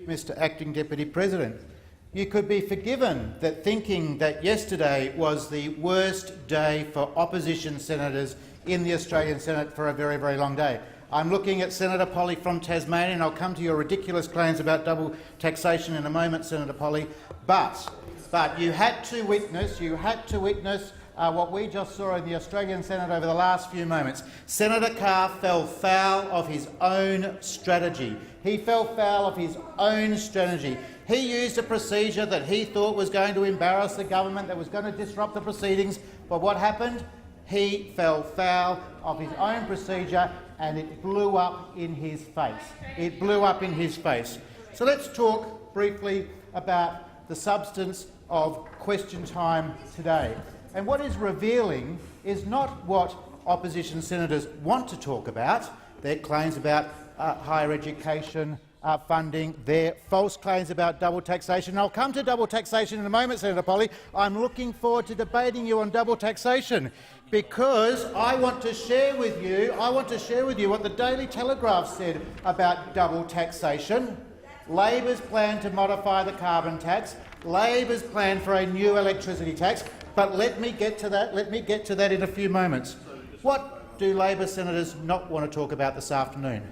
Mr. Acting Deputy President. You could be forgiven that thinking that yesterday was the worst day for opposition senators in the Australian Senate for a very, very long day. I'm looking at Senator Polly from Tasmania, and I'll come to your ridiculous claims about double taxation in a moment, Senator Polly. But you had to witness what we just saw in the Australian Senate over the last few moments. Senator Carr fell foul of his own strategy. He fell foul of his own strategy. He used a procedure that he thought was going to embarrass the government, that was going to disrupt the proceedings. But what happened? He fell foul of his own procedure, and it blew up in his face. It blew up in his face. So let's talk briefly about the substance of question time today. And what is revealing is not what opposition senators want to talk about, their claims about higher education funding, their false claims about double taxation. I'll come to double taxation in a moment, Senator Polly. I'm looking forward to debating you on double taxation because I want to share with you what the Daily Telegraph said about double taxation. Labor's plan to modify the carbon tax, Labor's plan for a new electricity tax. But let me get to that in a few moments. What do Labor senators not want to talk about this afternoon?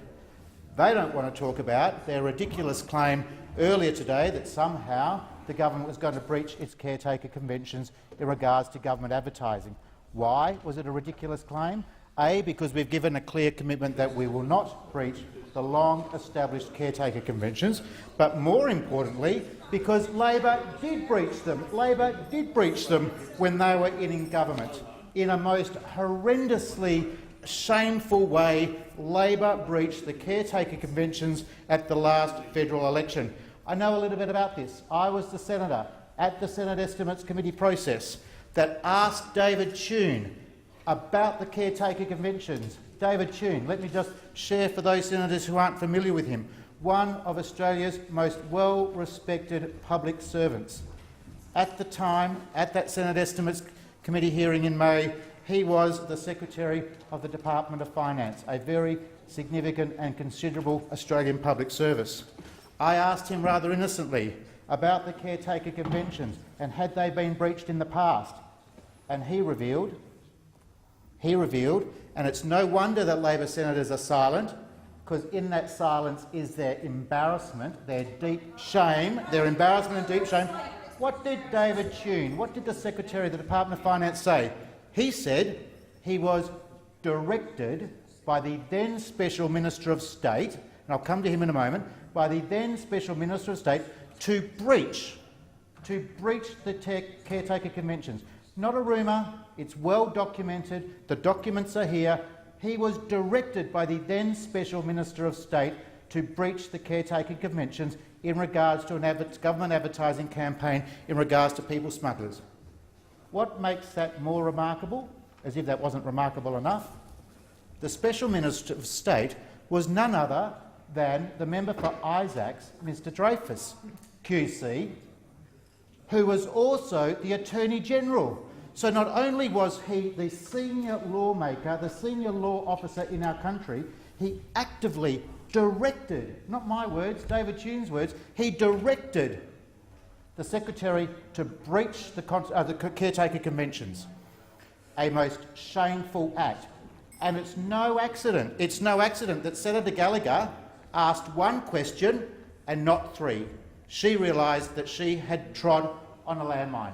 They don't want to talk about their ridiculous claim earlier today that somehow the government was going to breach its caretaker conventions in regards to government advertising. Why was it a ridiculous claim? A, because we've given a clear commitment that we will not breach the long-established caretaker conventions, but more importantly, because Labor did breach them. Labor did breach them when they were in government. In a most horrendously shameful way, Labor breached the caretaker conventions at the last federal election. I know a little bit about this. I was the senator at the Senate Estimates Committee process that asked David Tune about the caretaker conventions. David Tune, let me just share for those senators who aren't familiar with him, one of Australia's most well-respected public servants. At the time, at that Senate Estimates Committee hearing in May, he was the Secretary of the Department of Finance, a very significant and considerable Australian public service. I asked him rather innocently about the caretaker conventions and had they been breached in the past, and he revealed, and it's no wonder that Labor senators are silent, because in that silence is their embarrassment, their deep shame, their embarrassment and deep shame. What did David Tune, what did the Secretary of the Department of Finance say? He said he was directed by the then Special Minister of State, and I'll come to him in a moment, by the then Special Minister of State to breach the caretaker conventions. Not a rumour, it's well documented, the documents are here. He was directed by the then Special Minister of State to breach the caretaker conventions in regards to a government advertising campaign in regards to people smugglers. What makes that more remarkable, as if that wasn't remarkable enough? The Special Minister of State was none other than the member for Isaacs, Mr Dreyfus, QC, who was also the Attorney-General. So not only was he the senior lawmaker, the senior law officer in our country, he actively directed, not my words, David Tune's words, he directed the Secretary to breach the caretaker conventions. A most shameful act. And it's no accident that Senator Gallagher asked one question and not three. She realised that she had trod on a landmine.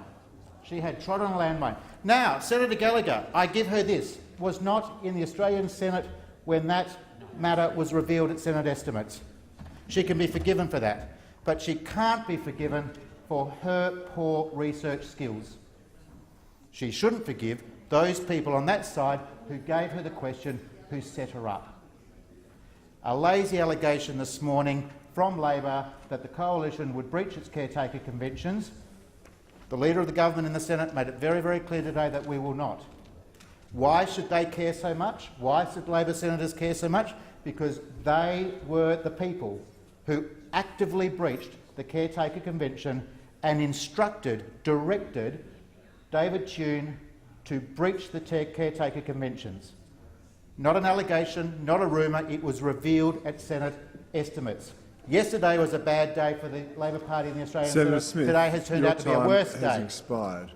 She had trod on a landmine. Now, Senator Gallagher, I give her this, was not in the Australian Senate when that matter was revealed at Senate estimates. She can be forgiven for that, but she can't be forgiven for her poor research skills. She shouldn't forgive those people on that side who gave her the question, who set her up. A lazy allegation this morning from Labor that the coalition would breach its caretaker conventions. The Leader of the Government in the Senate made it very, very clear today that we will not. Why should they care so much? Why should Labor senators care so much? Because they were the people who actively breached the caretaker convention and directed David Tune to breach the caretaker conventions. Not an allegation, not a rumour, it was revealed at Senate estimates. Yesterday was a bad day for the Labor Party in the Australian Senator Senate. Smith, Today has turned your out to be a time worse has day. expired.